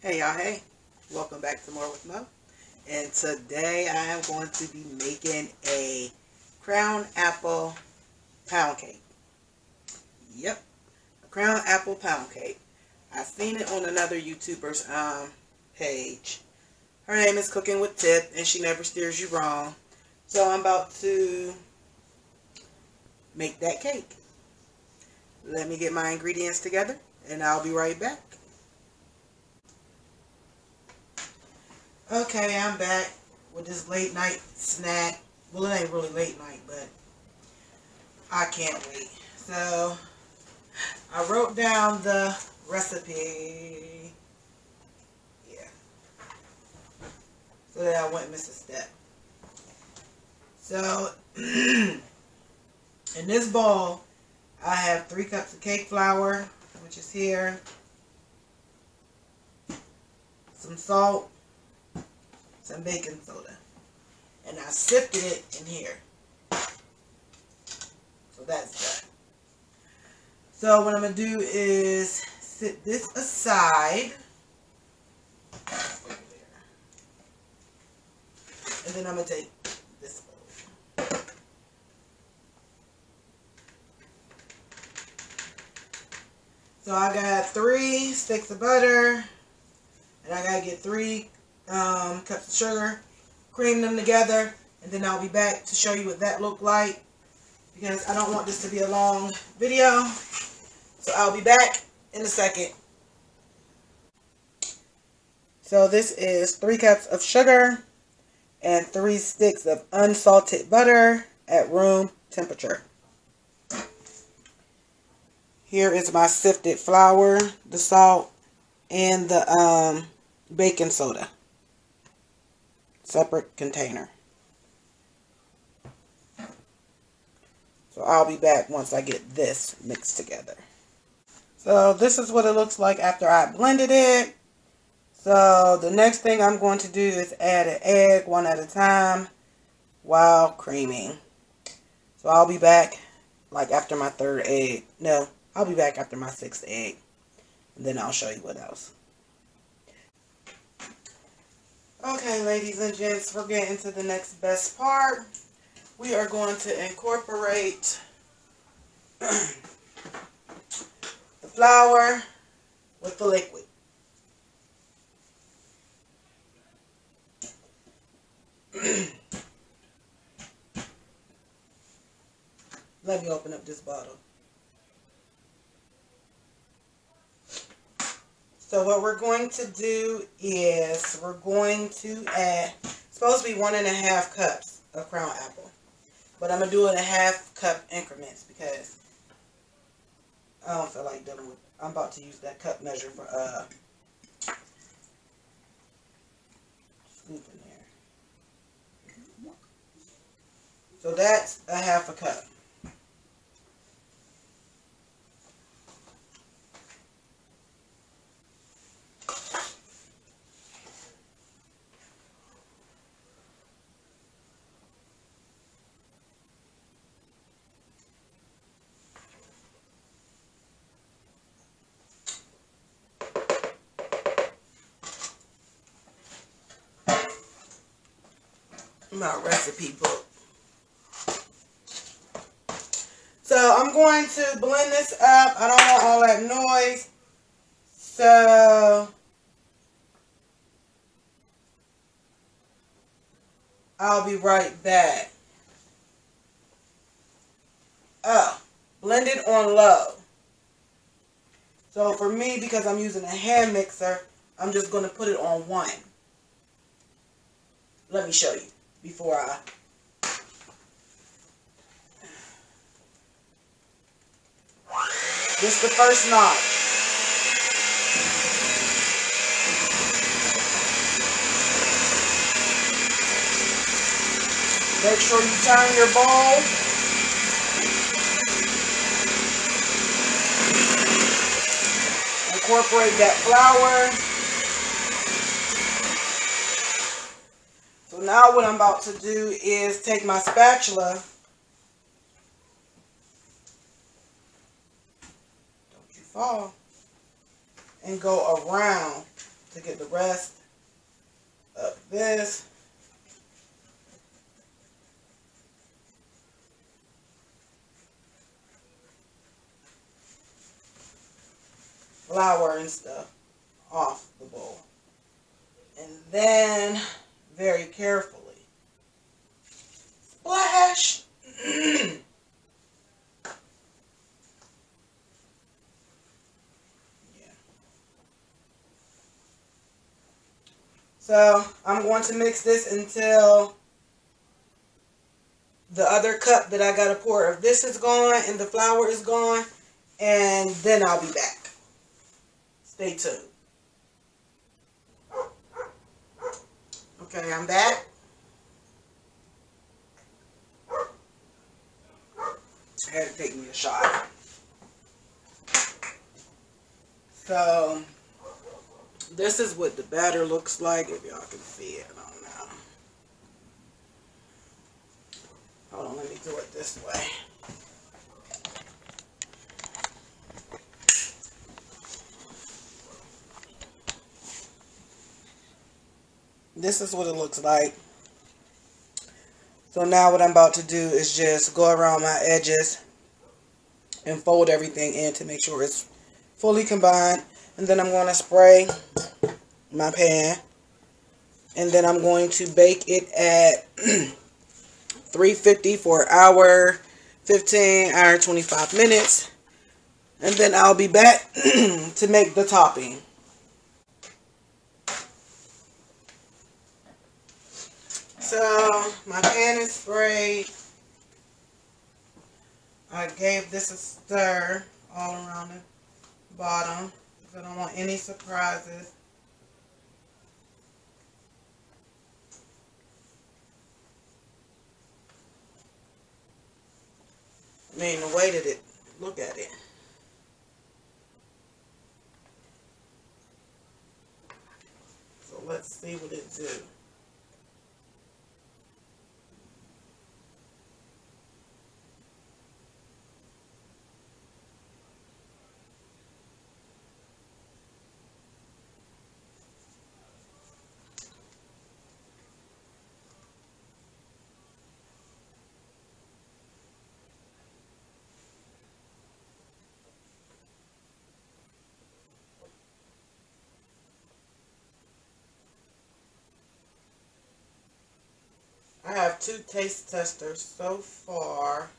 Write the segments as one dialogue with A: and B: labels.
A: Hey y'all, hey, welcome back to More with Mo. And today I am going to be making a crown apple pound cake. Yep, a crown apple pound cake. I've seen it on another YouTuber's page. Her name is Cooking with Tip, and she never steers you wrong. So I'm about to make that cake. Let me get my ingredients together, and I'll be right back. Okay, I'm back with this late night snack. Well, it ain't really late night, but I can't wait. So, I wrote down the recipe. Yeah. So that I wouldn't miss a step. So, in this bowl, I have 3 cups of cake flour, which is here. Some salt. Some baking soda, and I sifted it in here, so that's done. So what I'm going to do is sit this aside, and then I'm going to take this bowl. So I got 3 sticks of butter, and I got to get 3 cups of sugar, cream them together, and then I'll be back to show you what that looked like, because I don't want this to be a long video. So I'll be back in a second. So this is 3 cups of sugar and 3 sticks of unsalted butter at room temperature. Here is my sifted flour, the salt, and the baking soda. Separate container. So I'll be back once I get this mixed together. So this is what it looks like after I blended it. So the next thing I'm going to do is add an egg one at a time while creaming. So I'll be back like after my 3rd egg. No, I'll be back after my 6th egg. And then I'll show you what else. Okay, ladies and gents, we're getting to the next best part. We are going to incorporate the flour with the liquid. Let me open up this bottle. So what we're going to do is we're going to add, it's supposed to be 1.5 cups of crown apple. But I'm going to do it in 1/2 cup increments because I don't feel like dealing with, I'm about to use that cup measure for scoop in there. So that's 1/2 cup. My recipe book. So I'm going to blend this up. I don't want all that noise. So I'll be right back. Oh, blend it on low. So for me, because I'm using a hand mixer, I'm just going to put it on 1. Let me show you before I... This is the first notch. Make sure you turn your bowl. Incorporate that flour. So now what I'm about to do is take my spatula. Don't you fall. And go around to to get the rest of this. Flour and stuff off the bowl. And then, very carefully, splash. So I'm going to mix this until the other cup that I got to pour of this is gone and the flour is gone, and then I'll be back. Stay tuned. Okay, I'm back. I had to take me a shot. So this is what the batter looks like, if y'all can see it. I don't know. Hold on, let me do it this way. This is what it looks like. So now what I'm about to do is just go around my edges and fold everything in to make sure it's fully combined. And then I'm going to spray my pan. And then I'm going to bake it at 350 for an hour, 25 minutes. And then I'll be back to make the topping. So my pan is sprayed. I gave this a stir all around the bottom because I don't want any surprises. I mean, the way that it, look at it. So let's see what it do. I have 2 taste testers so far,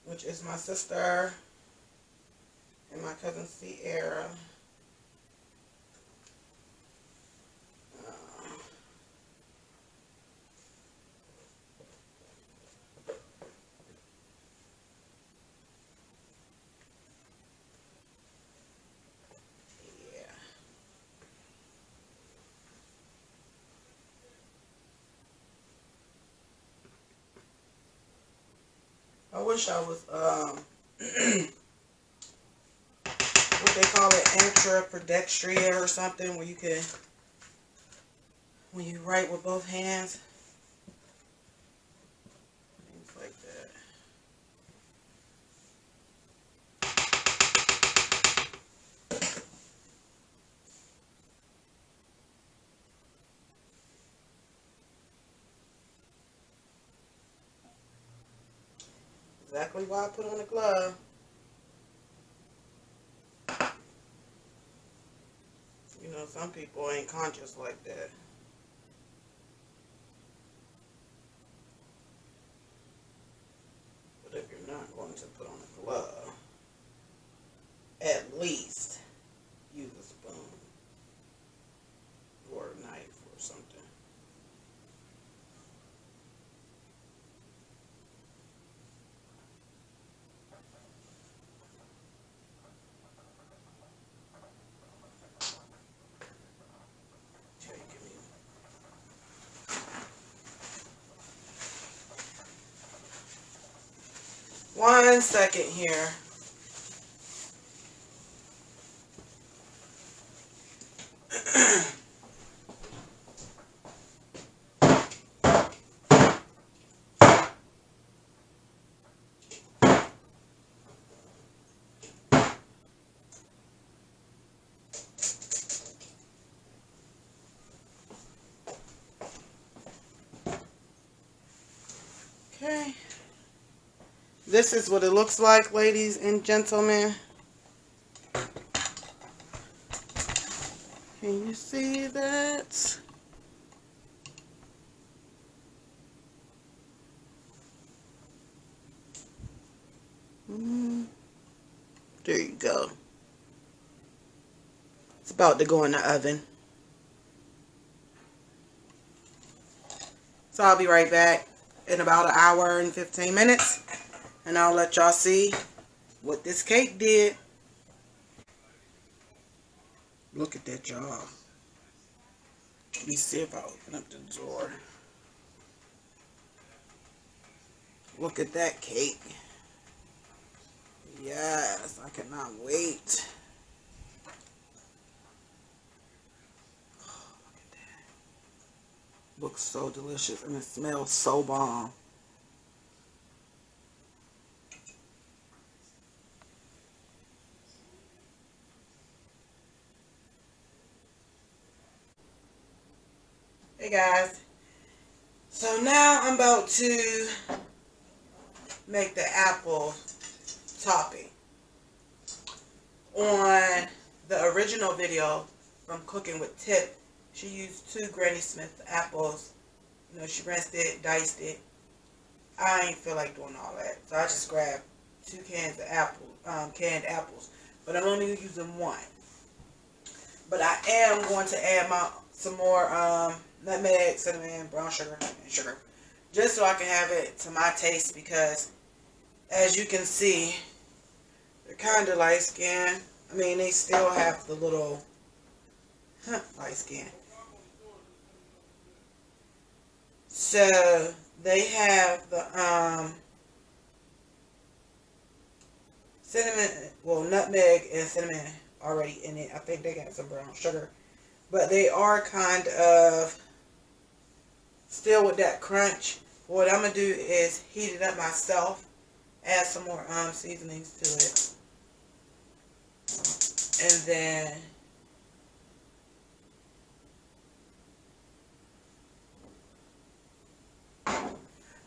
A: which is my sister and my cousin Sierra. I wish I was, what they call it, ambidextrous or something, where you can, when you write with both hands, things like that. Exactly why I put on a glove. You know, some people ain't conscious like that. But if you're not going to put on a glove, at least use a spoon or a knife or something. One second here. Okay. This is what it looks like, ladies and gentlemen. Can you see that? There you go. It's about to go in the oven. So I'll be right back in about an hour and 15 minutes. And I'll let y'all see what this cake did. Look at that, y'all. Let me see if I open up the drawer. Look at that cake. Yes, I cannot wait. Oh, look at that. Looks so delicious and it smells so bomb. Hey guys, so now I'm about to make the apple topping. On the original video from Cooking with Tip, she used 2 Granny Smith apples. You know, she rinsed it, diced it. I ain't feel like doing all that, so I just grabbed 2 cans of canned apples. But I'm only using 1. But I am going to add some more nutmeg, cinnamon, brown sugar, and sugar. Just so I can have it to my taste, because as you can see, they're kind of light skin. I mean, they still have the little light skin. So they have the cinnamon, well, nutmeg and cinnamon already in it. I think they got some brown sugar. But they are kind of still with that crunch. What I'm going to do is heat it up myself. Add some more seasonings to it.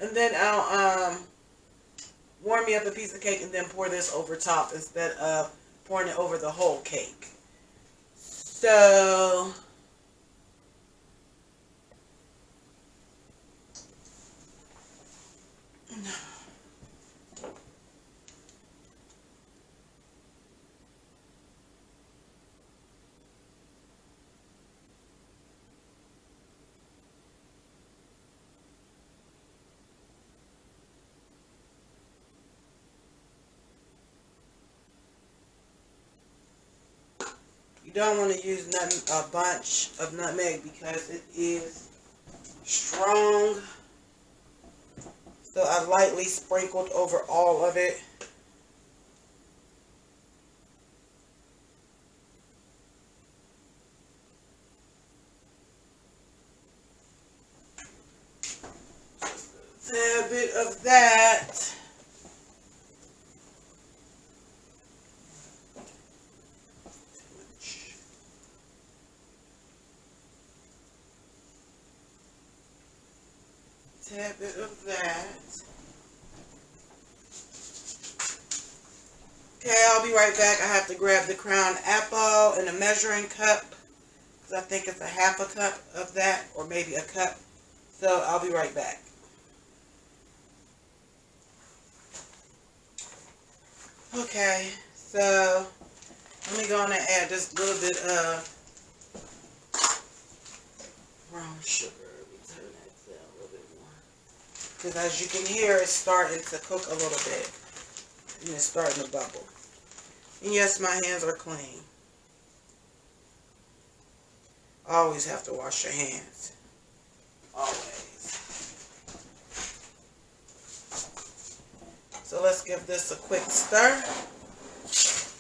A: And then I'll warm me up a piece of cake and then pour this over top instead of pouring it over the whole cake. So you don't want to use a bunch of nutmeg because it is strong. So I lightly sprinkled over all of it. Just a bit of that. Tad bit of that. Okay, I'll be right back. I have to grab the crown apple and a measuring cup, because I think it's a half a cup of that, or maybe a cup. So I'll be right back. Okay, so let me go on and add this little bit of brown sugar. Because as you can hear, it's starting to cook a little bit. And it's starting to bubble. And yes, my hands are clean. Always have to wash your hands. Always. So let's give this a quick stir.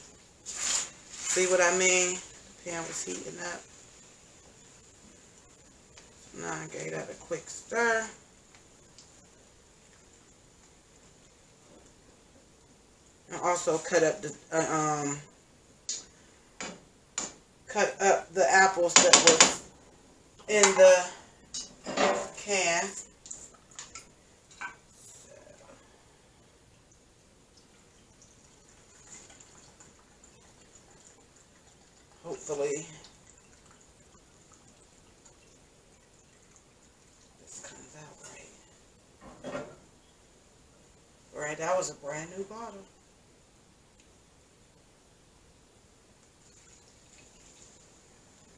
A: See what I mean? The pan was heating up. Now I gave that a quick stir. I also cut up the apples that was in the can. hopefully this comes out right. Right, that was a brand new bottle.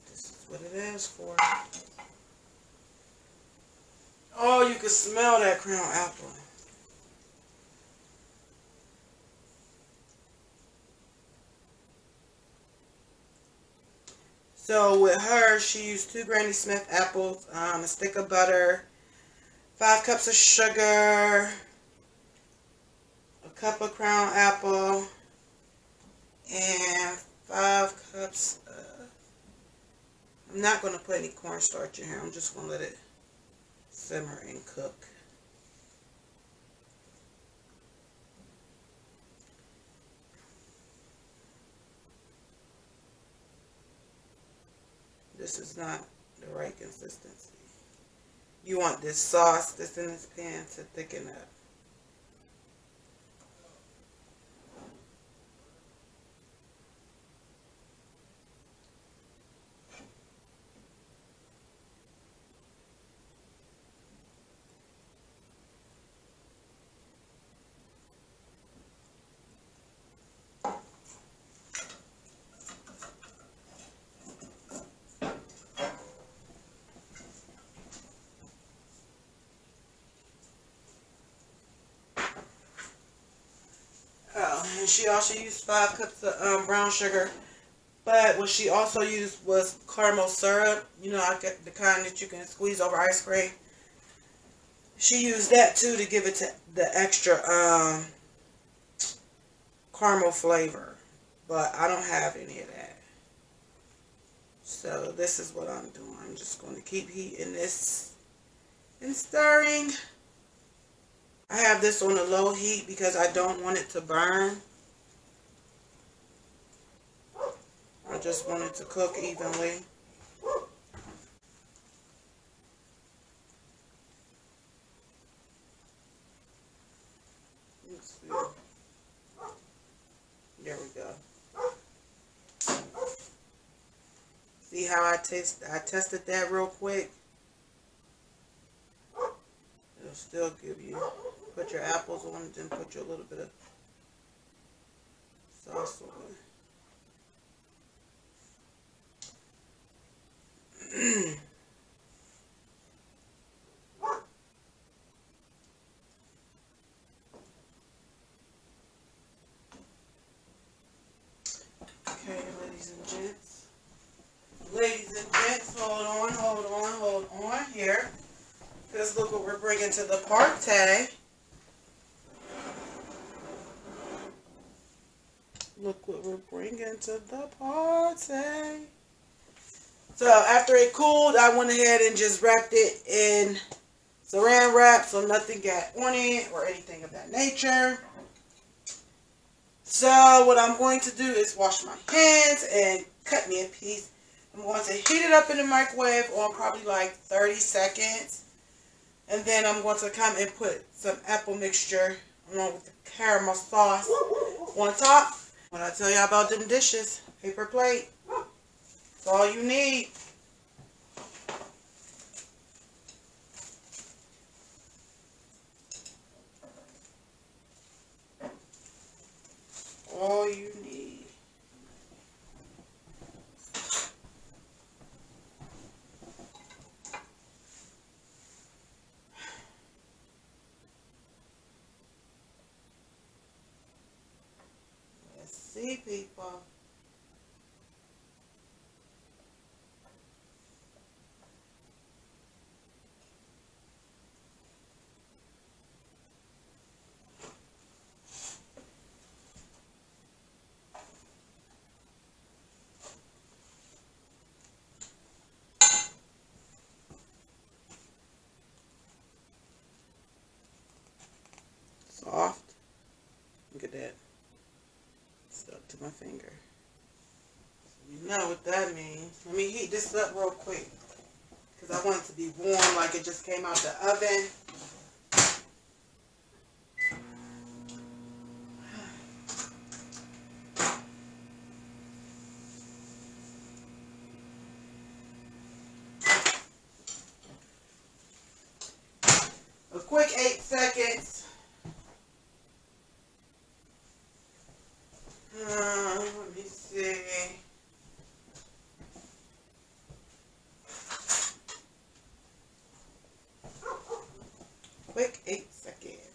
A: This is what it is for. Oh, you can smell that Crown Apple. So with her, she used 2 Granny Smith apples, a stick of butter, 5 cups of sugar, a cup of Crown Apple, and 5 cups of... I'm not going to put any cornstarch in here. I'm just going to let it simmer and cook. This is not the right consistency. You want this sauce that's in this pan to thicken up. And she also used 5 cups of brown sugar. But what she also used was caramel syrup. You know, I get the kind that you can squeeze over ice cream. She used that too to give it to the extra caramel flavor. But I don't have any of that. So this is what I'm doing. I'm just going to keep heating this and stirring. I have this on a low heat because I don't want it to burn. I just want it to cook evenly. Let's see. There we go. See how I tested that real quick? It'll still give you, put your apples on it, then put your little bit of sauce on it. Okay, ladies and gents. Ladies and gents, hold on here. Because look what we're bringing to the party. Look what we're bringing to the party. So after it cooled, I went ahead and just wrapped it in saran wrap so nothing got on it or anything of that nature. So what I'm going to do is wash my hands and cut me a piece. I'm going to heat it up in the microwave on probably like 30 seconds. And then I'm going to come and put some apple mixture along with the caramel sauce on top. When I tell y'all about them dishes, paper plate, that's all you need. All you need. Let's see, people. Soft. Look at that. Stuck to my finger. You know what that means. Let me heat this up real quick. Because I want it to be warm like it just came out the oven. quick 8 seconds.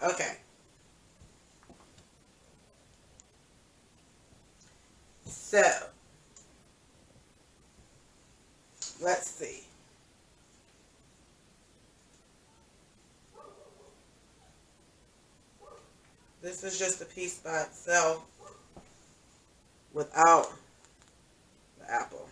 A: Okay. So, let's see. This is just a piece by itself without the apple.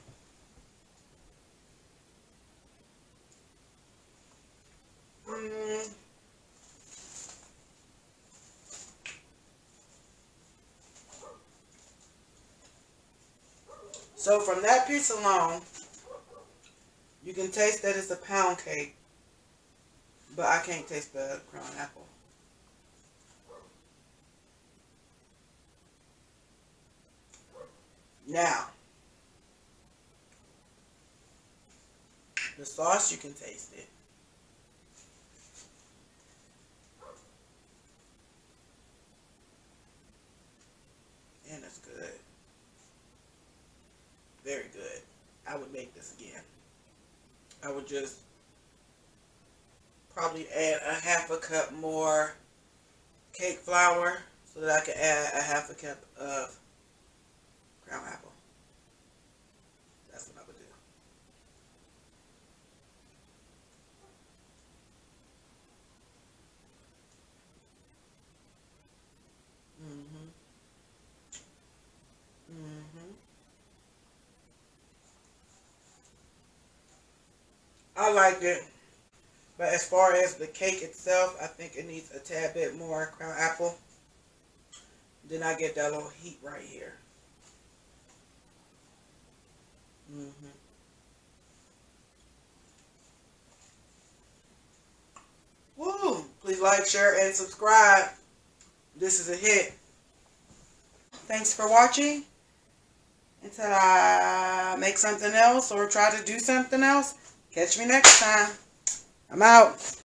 A: So from that piece alone, you can taste that it's a pound cake, but I can't taste the crown apple. Now, the sauce, you can taste it. And it's good. Very good. I would make this again. I would just probably add a half a cup more cake flour so that I can add a half a cup of crown apple. That's what I would do. I like it, but as far as the cake itself, I think it needs a tad bit more crown apple. Then I get that little heat right here. Woo! Please like, share, and subscribe. This is a hit. Thanks for watching. Until I make something else or try to do something else, catch me next time. I'm out.